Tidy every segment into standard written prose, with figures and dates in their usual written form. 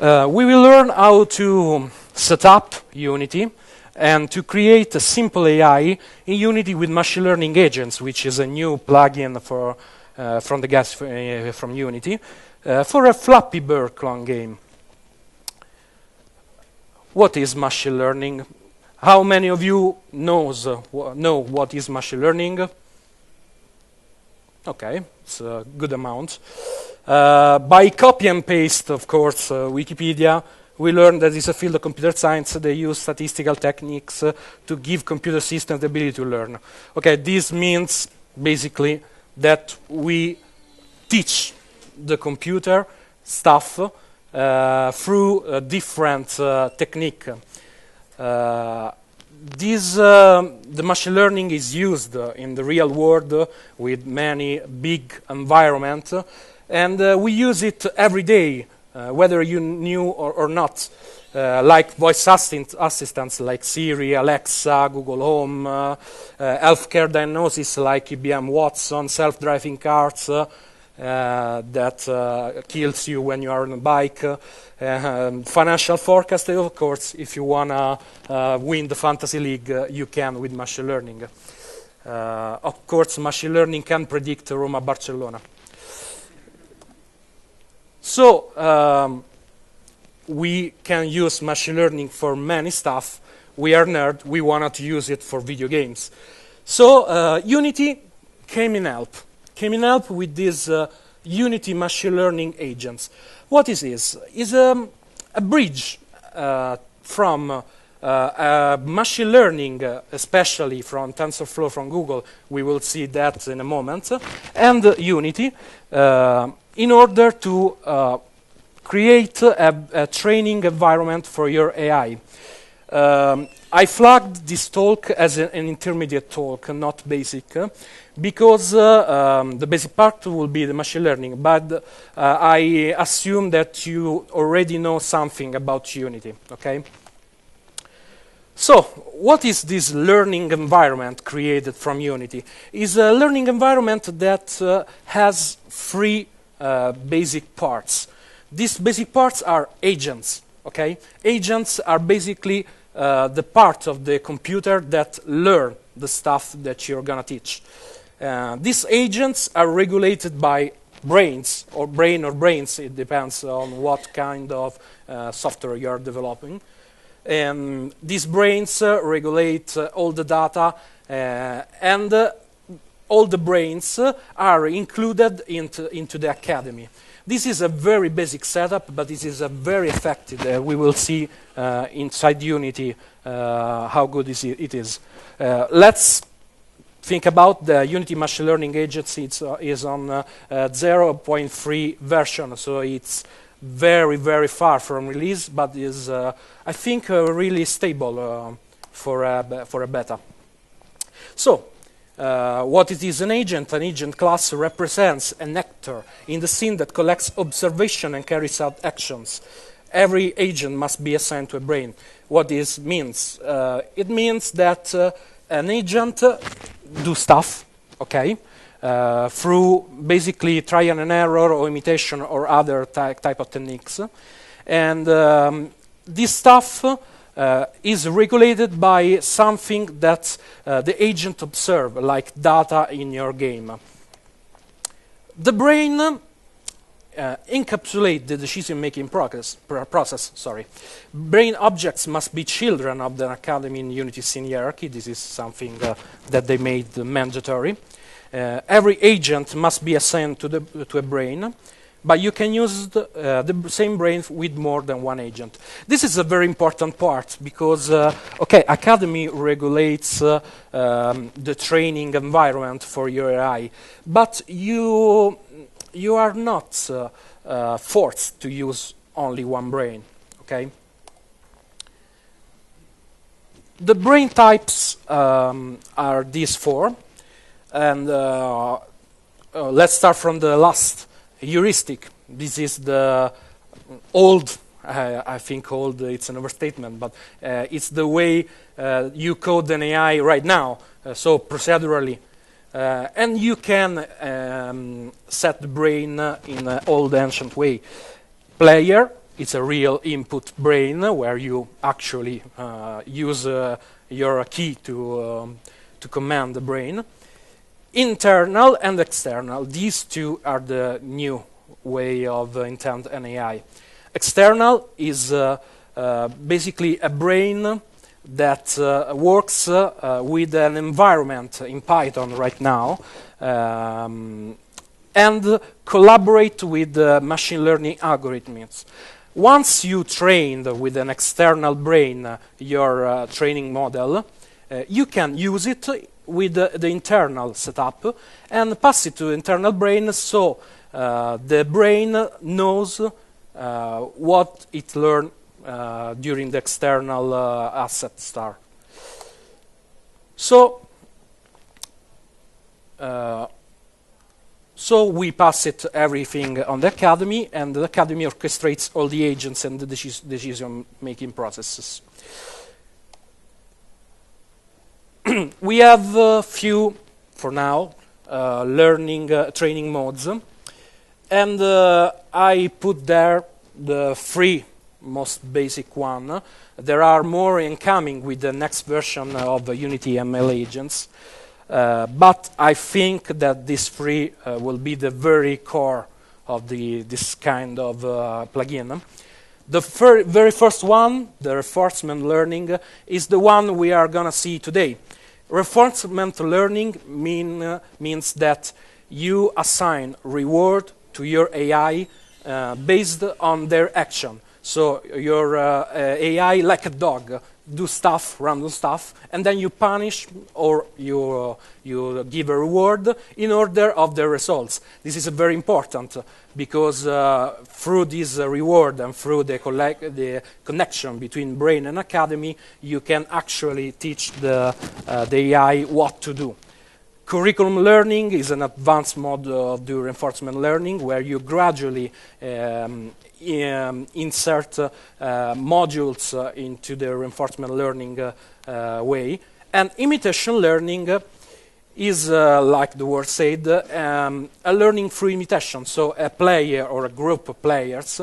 We will learn how to set up Unity and to create a simple AI in Unity with machine learning agents, which is a new plugin for, from the guys from Unity, for a Flappy Bird clone game. What is machine learning? How many of you know what is machine learning? Okay, it's a good amount. By copy and paste, of course, Wikipedia, we learned that it's a field of computer science. They use statistical techniques to give computer systems the ability to learn. Okay, this means basically that we teach the computer stuff through different technique. The machine learning is used in the real world with many big environments, and we use it every day, whether you knew or not, like voice assistants like Siri, Alexa, Google Home, healthcare diagnosis like IBM Watson, self-driving cars that kills you when you are on a bike, financial forecast, of course. If you want to win the fantasy league, you can with machine learning. Of course, machine learning can predict Roma-Barcelona. So we can use machine learning for many stuff. We are nerds. We wanted to use it for video games. So Unity came in help with these Unity machine learning agents. What is this? It's a bridge from machine learning, especially from TensorFlow from Google. We will see that in a moment. And Unity, in order to create a training environment for your AI. I flagged this talk as an intermediate talk, not basic, because the basic part will be the machine learning, but I assume that you already know something about Unity, okay? So, what is this learning environment created from Unity? It's a learning environment that has three basic parts. These basic parts are agents, okay? Agents are basically the part of the computer that learn the stuff that you're gonna teach. These agents are regulated by brains, or brains, it depends on what kind of software you're developing. And these brains regulate all the data, and all the brains are included into the academy. This is a very basic setup, but this is a very effective. We will see inside Unity how good it is. Let's think about the Unity machine learning agency. It is on 0.3 version, so it's very, very far from release, but is, I think, really stable for a beta. So, what it is an agent? An agent class represents an actor in the scene that collects observation and carries out actions. Every agent must be assigned to a brain. What this means? It means that an agent do stuff, okay, through basically trial and error or imitation or other type of techniques. And this stuff is regulated by something that the agent observes, like data in your game. The brain encapsulates the decision-making process. Brain objects must be children of the Academy in Unity scene hierarchy. This is something that they made mandatory. Every agent must be assigned to a brain, but you can use the same brain with more than one agent. This is a very important part because, okay, Academy regulates the training environment for your AI, but you are not forced to use only one brain, okay? The brain types are these four, and let's start from the last. Heuristic. This is the old, I think old, it's an overstatement, but it's the way you code an AI right now, so procedurally. And you can set the brain in an old ancient way. Player, it's a real input brain where you actually use your key to command the brain. Internal and external, these two are the new way of intent and AI. External is basically a brain that works with an environment in Python right now, and collaborate with machine learning algorithms. Once you trained with an external brain your training model, you can use it with the internal setup and pass it to internal brain, so the brain knows what it learned during the external asset star. So we pass it everything on the Academy, and the Academy orchestrates all the agents and the decision-making processes. We have a few, for now, training modes, and I put there the three most basic one. There are more incoming with the next version of Unity ML agents. But I think that these three will be the very core of this kind of plugin. The very first one, the reinforcement learning, is the one we are going to see today. Reinforcement learning means that you assign reward to your AI based on their action. So your AI, like a dog, do stuff, random stuff, and then you punish or you give a reward in order of the results. This is very important because through this reward and through the connection between brain and academy, you can actually teach the AI what to do. Curriculum learning is an advanced mode of the reinforcement learning where you gradually insert modules into the reinforcement learning way. And imitation learning is, like the word said, a learning through imitation. So a player or a group of players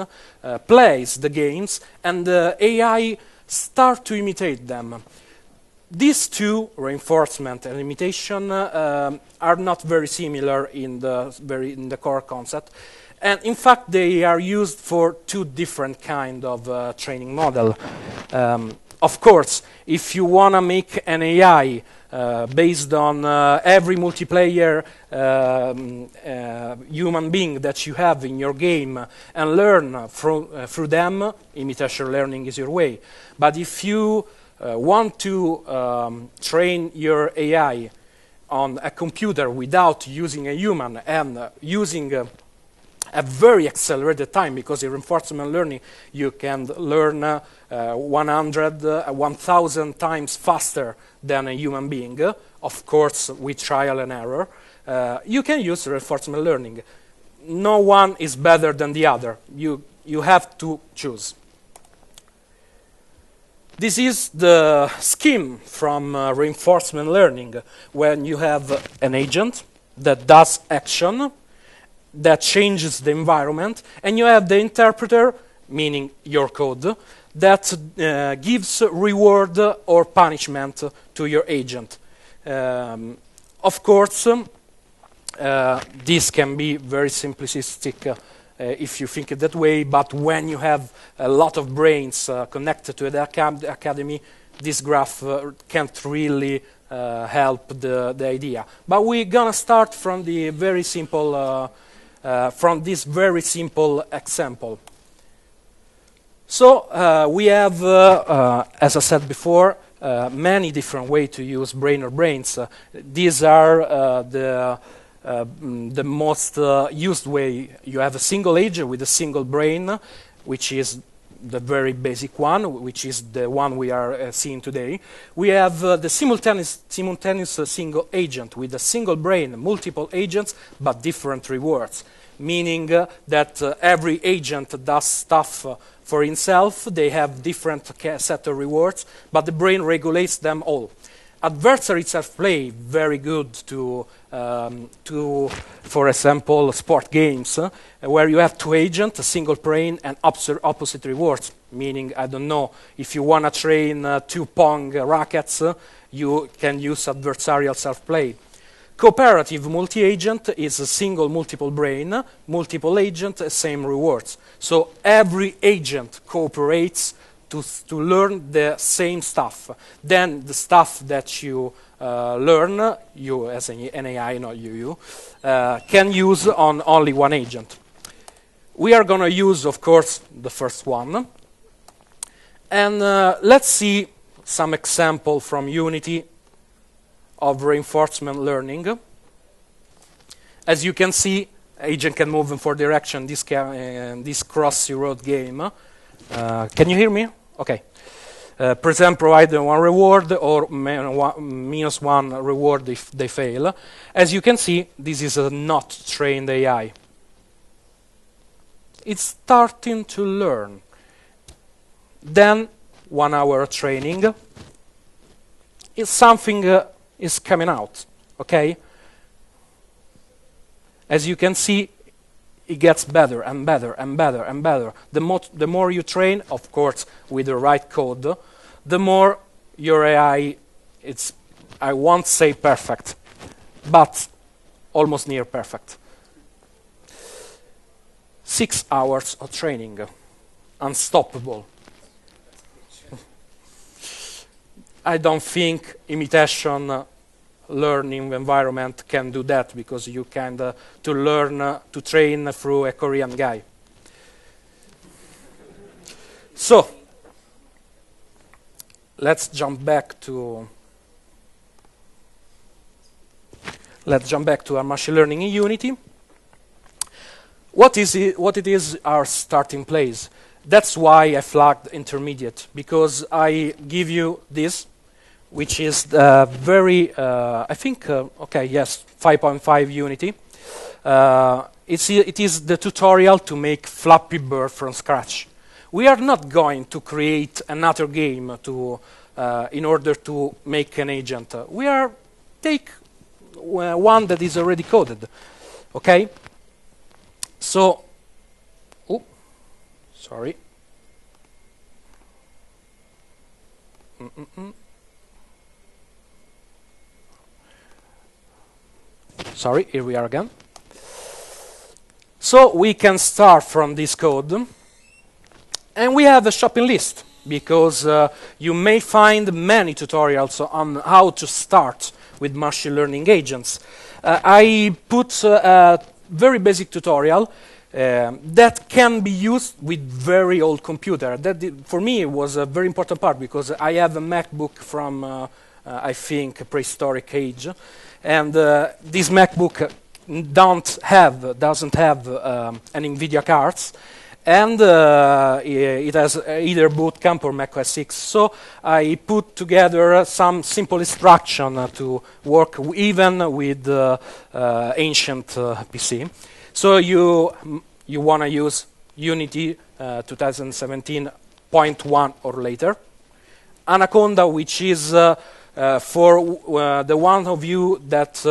plays the games, and the AI start to imitate them. These two, reinforcement and imitation, are not very similar in the core concept. And in fact, they are used for two different kind of training model. Of course, if you want to make an AI based on every multiplayer human being that you have in your game and learn through them, imitation learning is your way. But if you want to train your AI on a computer without using a human and using a very accelerated time, because in reinforcement learning you can learn 1,000 times faster than a human being, of course with trial and error, you can use reinforcement learning. No one is better than the other. You have to choose. This is the scheme from reinforcement learning, when you have an agent that does action, that changes the environment, and you have the interpreter, meaning your code, that gives reward or punishment to your agent. Of course, this can be very simplistic if you think it that way, but when you have a lot of brains connected to the academy, this graph can't really help the idea. But we're gonna start from the very simple from this very simple example. So we have, as I said before, many different ways to use brain or brains. These are the most used way. You have a single agent with a single brain, which is the very basic one, which is the one we are seeing today. We have the simultaneous single agent with a single brain, multiple agents, but different rewards, meaning that every agent does stuff for himself. They have different set of rewards, but the brain regulates them all. adversary self-play, very good for example, sport games, where you have two agents, a single brain, and opposite rewards. Meaning, I don't know, if you want to train two Pong rackets, you can use adversarial self-play. Cooperative multi-agent is a single multiple brain, multiple agent, same rewards. So every agent cooperates to learn the same stuff. Then the stuff that you learn, you as an AI, not you, can use on only one agent. We are going to use, of course, the first one. And let's see some example from Unity of reinforcement learning. As you can see, agent can move in four directions. This crossy road game. Can you hear me? Okay. Present provide one reward or minus one reward if they fail. As you can see, this is a not trained AI. It's starting to learn. Then 1 hour training. Something is coming out. Okay. As you can see, it gets better and better and better and better. The more you train, of course, with the right code, the more your AI, I won't say perfect, but almost near perfect. 6 hours of training, unstoppable. I don't think imitation learning environment can do that, because you can to train through a Korean guy. So let's jump back to our machine learning in Unity. What it is our starting place? That's why I flagged intermediate, because I give you this, which is very, I think, okay, yes, 5.5 Unity. It is the tutorial to make Flappy Bird from scratch. We are not going to create another game in order to make an agent. We are take one that is already coded, okay? So, sorry. Sorry, here we are again. So we can start from this code. And we have a shopping list, because you may find many tutorials on how to start with machine learning agents. I put a very basic tutorial that can be used with very old computer. That for me was a very important part, because I have a MacBook from I think prehistoric age, and this MacBook doesn't have an NVIDIA cards, and it has either Boot Camp or Mac OS X. So I put together some simple instruction to work even with ancient PC. So you want to use Unity 2017.1 or later. Anaconda, which is for the one of you that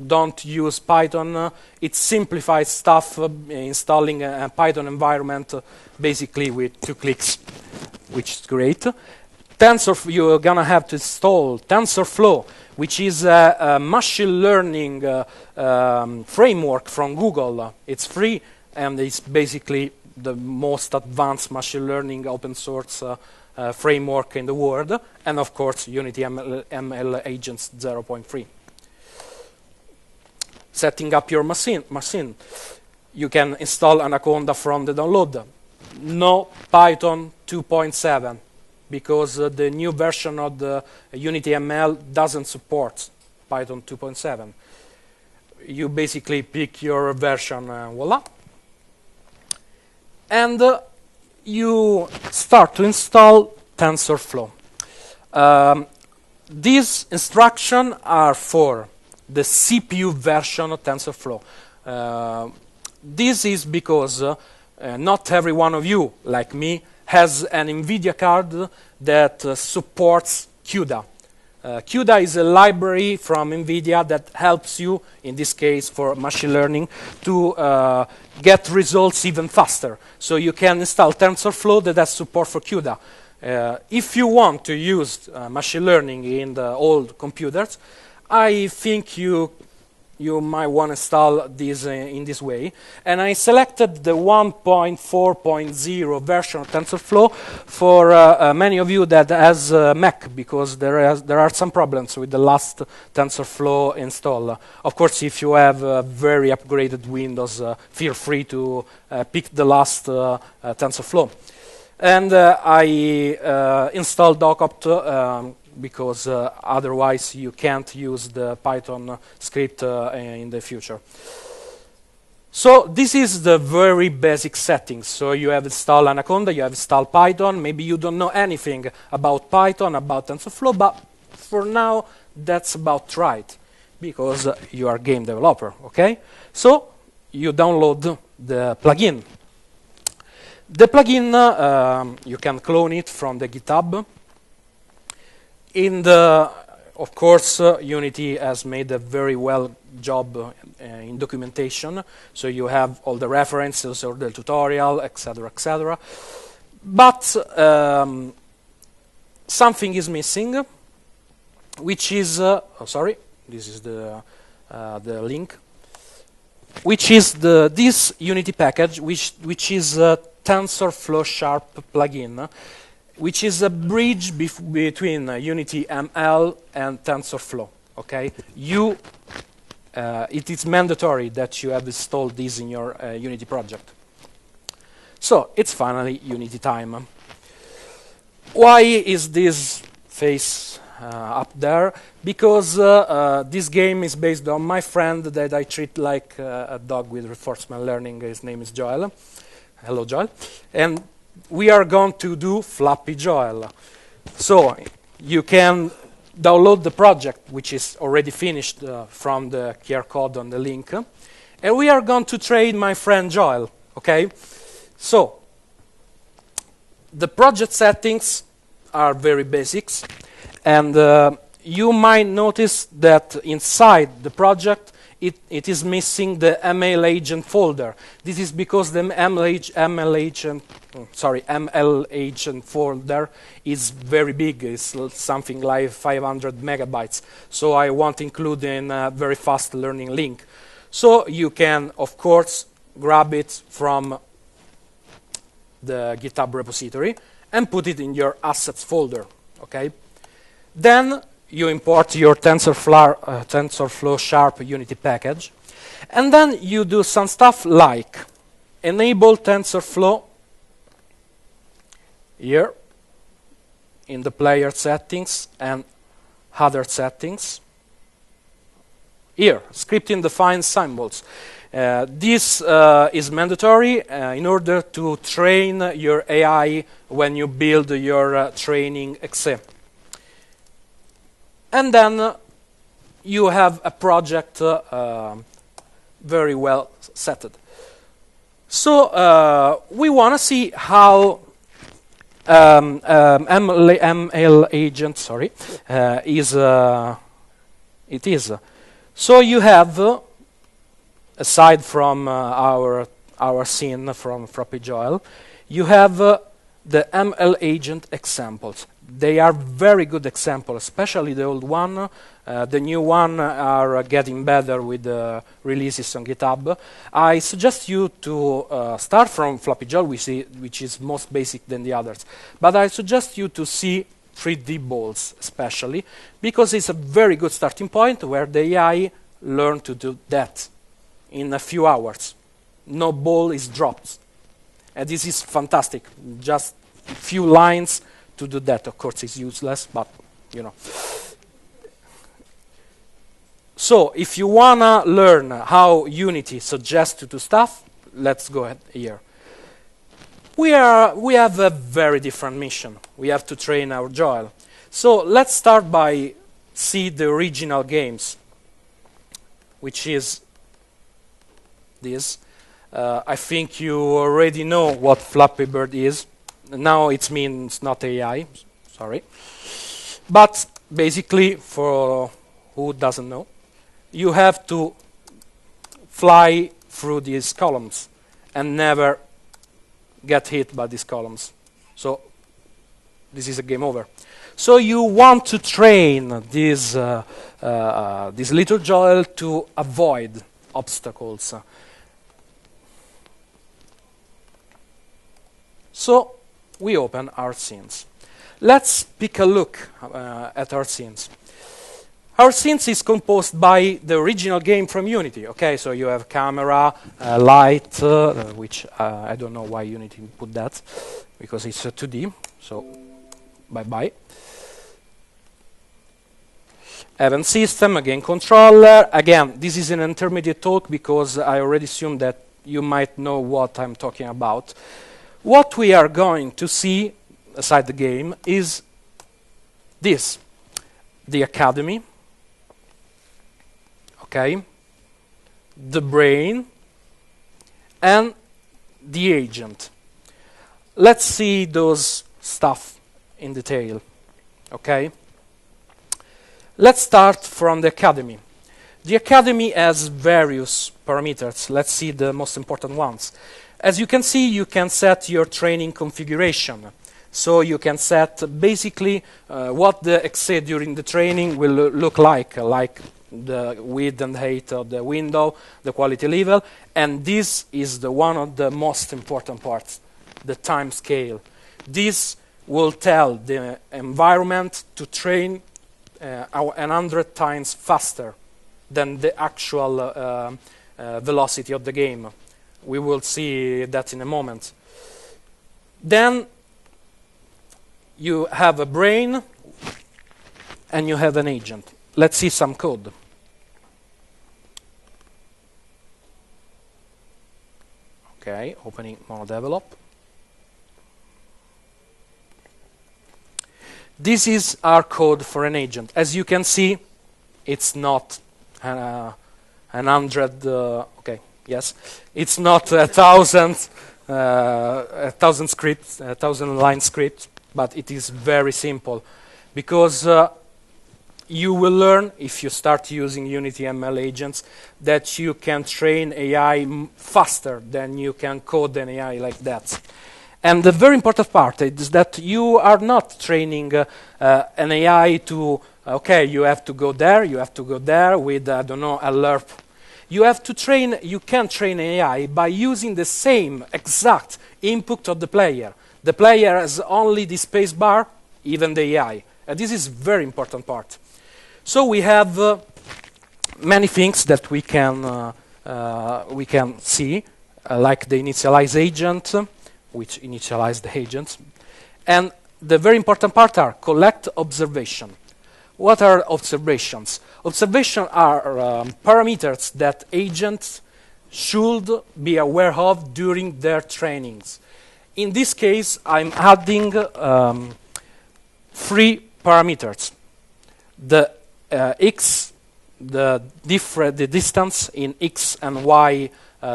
don't use Python, it simplifies stuff, installing a Python environment basically with 2 clicks, which is great. You're gonna have to install TensorFlow, which is a machine learning framework from Google. It's free, and it's basically the most advanced machine learning open source framework in the world, and of course Unity ML Agents 0.3. Setting up your machine. You can install Anaconda from the download. No Python 2.7, because the new version of the Unity ML doesn't support Python 2.7. You basically pick your version, voila. And you start to install TensorFlow. These instructions are for the CPU version of TensorFlow. This is because not every one of you, like me, has an NVIDIA card that supports CUDA. CUDA is a library from NVIDIA that helps you, in this case for machine learning, to get results even faster. So you can install TensorFlow that has support for CUDA. If you want to use machine learning in the old computers, I think you might want to install this in this way. And I selected the 1.4.0 version of TensorFlow for many of you that has Mac, because there are some problems with the last TensorFlow install. Of course, if you have very upgraded Windows, feel free to pick the last TensorFlow. And I installed Docopt because otherwise you can't use the Python script in the future. So this is the very basic settings. So you have installed Anaconda, you have installed Python. Maybe you don't know anything about Python, about TensorFlow, but for now that's about right, because you are a game developer, okay? So you download the plugin. The plugin, you can clone it from the GitHub. Of course, Unity has made a very well job in documentation. So you have all the references or the tutorial, etc., etc. But something is missing, which is sorry, this is the link, which is this Unity package, which is a TensorFlow Sharp plugin, which is a bridge between Unity ML and TensorFlow. Okay, it is mandatory that you have installed this in your Unity project. So it's finally Unity time. Why is this face up there? Because this game is based on my friend that I treat like a dog with reinforcement learning. His name is Joel. Hello, Joel. And we are going to do Flappy Joel. So you can download the project, which is already finished from the QR code on the link. And we are going to train my friend Joel, okay? So the project settings are very basics. And you might notice that inside the project, it is missing the ML agent folder. This is because the ML agent folder is very big. It's something like 500 megabytes. So I want to include in a very fast learning link. So you can, of course, grab it from the GitHub repository and put it in your assets folder. Okay. Then you import your TensorFlow Sharp Unity package. And then you do some stuff like enable TensorFlow here in the player settings and other settings. Here, scripting defines symbols. This is mandatory in order to train your AI when you build your training exe. And then you have a project very well setted. So we want to see how ML agent, is. So you have, aside from our scene from Flappy Joel, you have the ML agent examples. They are very good examples, especially the old one. The new one are getting better with the releases on GitHub. I suggest you to start from Flappy Joel, which is most basic than the others. But I suggest you to see 3D balls, especially, because it's a very good starting point where the AI learn to do that in a few hours. No ball is dropped. And this is fantastic. Just a few lines to do that. Of course, it's useless, but you know. So if you wanna learn how Unity suggests to do stuff, let's go ahead here. We have a very different mission. We have to train our Joel. So let's start by see the original games, which is this. I think you already know what Flappy Bird is. Now it means not AI, sorry. But basically, for who doesn't know, you have to fly through these columns and never get hit by these columns. So this is a game over. So you want to train this little Joel to avoid obstacles. So we open our scenes. Let's take a look at our scenes. Our scenes is composed by the original game from Unity. Okay, so you have camera, light, which I don't know why Unity put that, because it's a 2D. So bye-bye. Event system, again controller. Again, this is an intermediate talk because I already assume that you might know what I'm talking about. What we are going to see aside the game is this: the academy, okay, the brain, and the agent. Let's see those stuff in detail, okay? Let's start from the academy. The academy has various parameters. Let's see the most important ones. As you can see, you can set your training configuration. So you can set basically what the XA during the training will look like the width and height of the window, the quality level, and this is one of the most important parts, the time scale. This will tell the environment to train 100 times faster than the actual velocity of the game. We will see that in a moment. Then you have a brain and you have an agent. Let's see some code. Okay, opening monodevelop. This is our code for an agent. As you can see, it's not an 100. Okay, yes, it's not a thousand scripts, 1,000-line script, but it is very simple because you will learn if you start using Unity ML agents that you can train AI faster than you can code an AI like that. And the very important part is that you are not training an AI to, okay, you have to go there with, I don't know, a LERP. You can train AI by using the same exact input of the player. The player has only the space bar, even the AI. And this is a very important part. So we have many things that we can see, like the initialize agent, which initialize the agents. And the very important part are collect observation. What are observations? Observations are parameters that agents should be aware of during their trainings. In this case, I'm adding 3 parameters. The x, the distance in x and y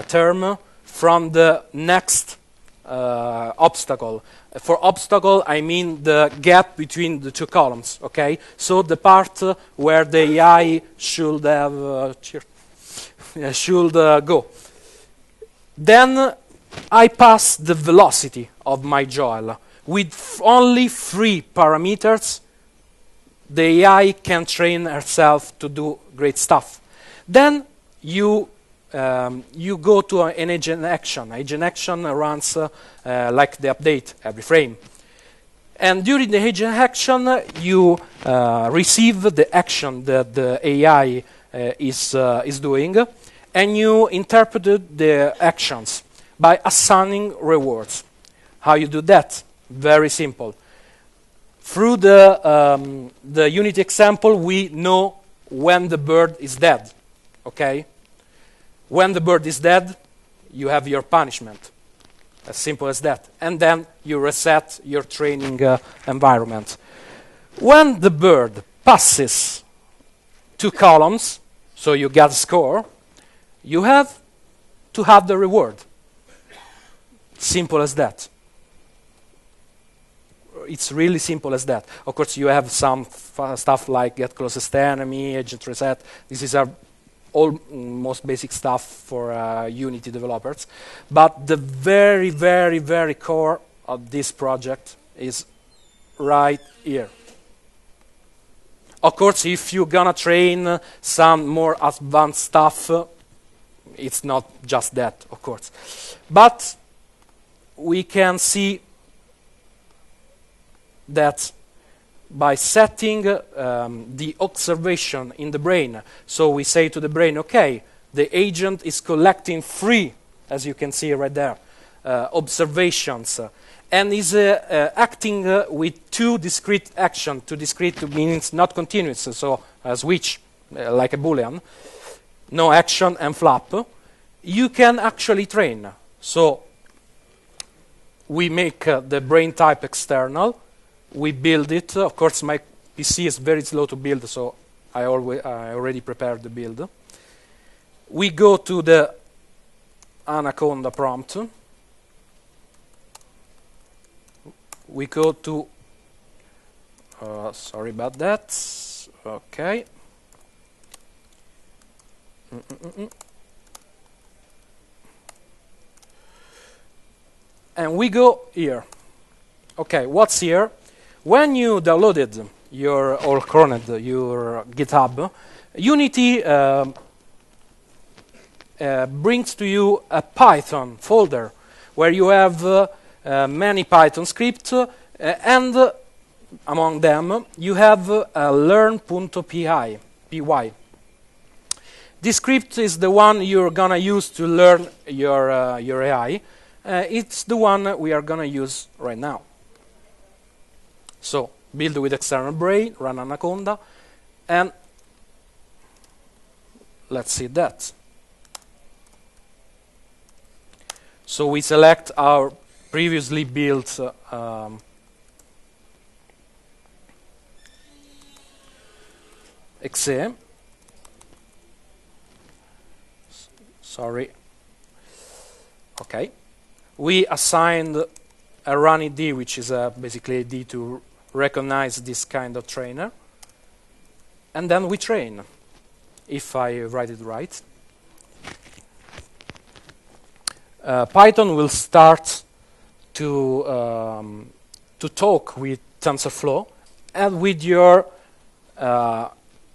term from the next obstacle. For obstacle, I mean the gap between the 2 columns, okay? So the part where the AI should have should go. Then I pass the velocity of my Joel. With only 3 parameters, the AI can train herself to do great stuff. Then you go to an agent action. Agent action runs like the update every frame. And during the agent action, you receive the action that the AI is doing, and you interpret the actions by assigning rewards. How you do that? Very simple. Through the Unity example, we know when the bird is dead, okay? When the bird is dead, you have your punishment. As simple as that. And then you reset your training environment. When the bird passes 2 columns, so you get a score, you have to have the reward. Simple as that. it's really simple as that. Of course, you have some stuff like get closest enemy, agent reset. This is all most basic stuff for Unity developers. But the very, very, very core of this project is right here. Of course, if you're gonna train some more advanced stuff, it's not just that, of course. But we can see that by setting the observation in the brain, so we say to the brain, okay, the agent is collecting 3, as you can see right there, observations, and is acting with 2 discrete actions. 2 discrete means not continuous, so a switch, like a Boolean, no action and flap. You can actually train. So we make the brain type external. We build it. Of course, my PC is very slow to build, so I already prepared the build. We go to the Anaconda prompt. We go to, sorry about that. Okay. And we go here. Okay, what's here? When you downloaded or croned your GitHub, Unity brings to you a Python folder where you have many Python scripts, and among them you have learn.py. This script is the one you're gonna use to learn your AI. It's the one we are gonna use right now. So build with external brain, run Anaconda, and let's see that. So we select our previously built exe. Sorry. Okay. We assigned a run ID, which is basically a ID to recognize this kind of trainer. And then we train, if I write it right. Python will start to talk with TensorFlow and with your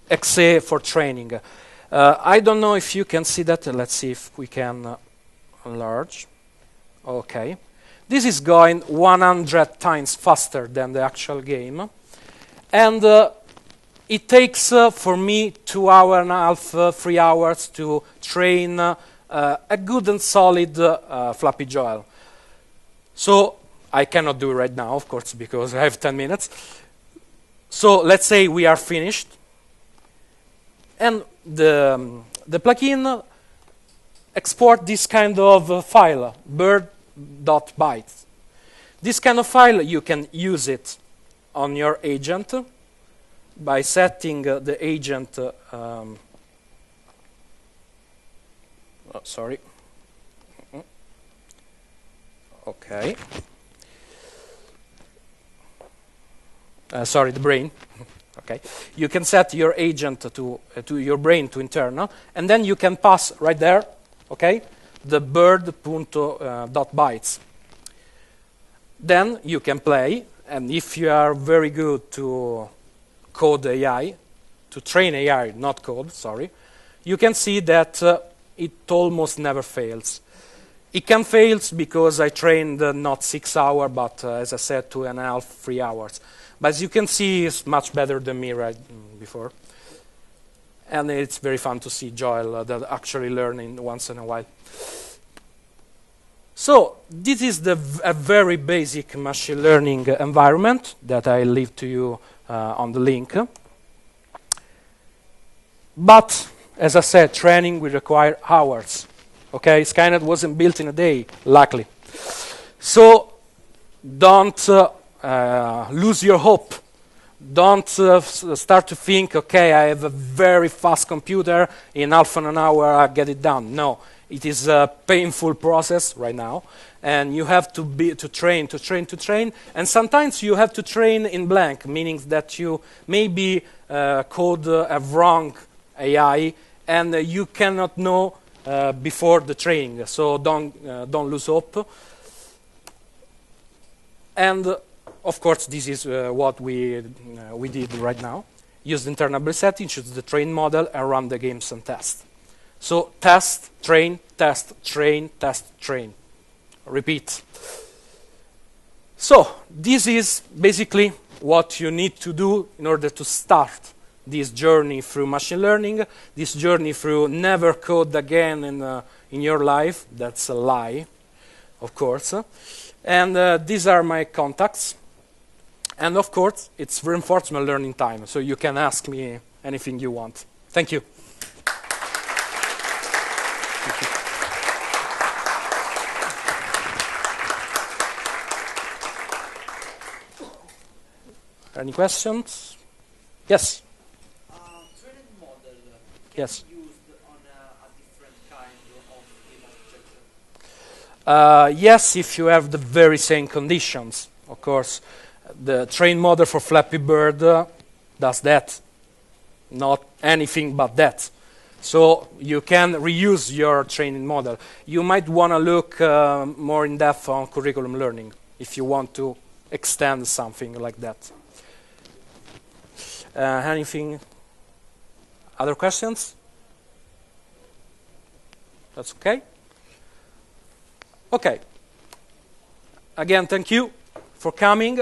exe for training. I don't know if you can see that. Let's see if we can enlarge. Okay. This is going 100 times faster than the actual game. And it takes, for me, 2.5 hours, 3 hours to train a good and solid Flappy Joel. So I cannot do it right now, of course, because I have 10 minutes. So let's say we are finished. And the plugin export this kind of file, bird.bytes. This kind of file, you can use it on your agent by setting the agent. Sorry. Okay. Sorry, the brain. Okay. You can set your agent to your brain to internal, and then you can pass right there. Okay, the bird.bytes. Then you can play, and if you are very good to code AI, to train AI, not code, sorry, you can see that it almost never fails. It can fail because I trained not 6 hours, but as I said, 2.5, 3 hours. But as you can see, it's much better than me right before. And it's very fun to see Joel that actually learning once in a while. So this is a very basic machine learning environment that I leave to you on the link. But as I said, training will require hours. Okay, Skynet wasn't built in a day, luckily. So don't lose your hope. Don't start to think, okay, I have a very fast computer, in half an hour I'll get it done. No, It is a painful process right now, and you have to train, and sometimes you have to train in blank, meaning that you maybe code a wrong AI, and you cannot know before the training. So don't lose hope. And of course, this is what we did right now. Use the internal preset, choose the train model, and run the games and test. So test, train, test, train, test, train. Repeat. So this is basically what you need to do in order to start this journey through machine learning, this journey through never code again in your life. That's a lie, of course. And these are my contacts. And of course, it's reinforcement learning time, so you can ask me anything you want. Thank you. Any questions? Yes? Training model Yes. used on a different kind of image. Yes, if you have the very same conditions, of course. The train model for Flappy Bird does that, not anything but that. So you can reuse your training model. You might want to look more in depth on curriculum learning if you want to extend something like that. Anything? Other questions? That's okay? Okay. Again, thank you for coming.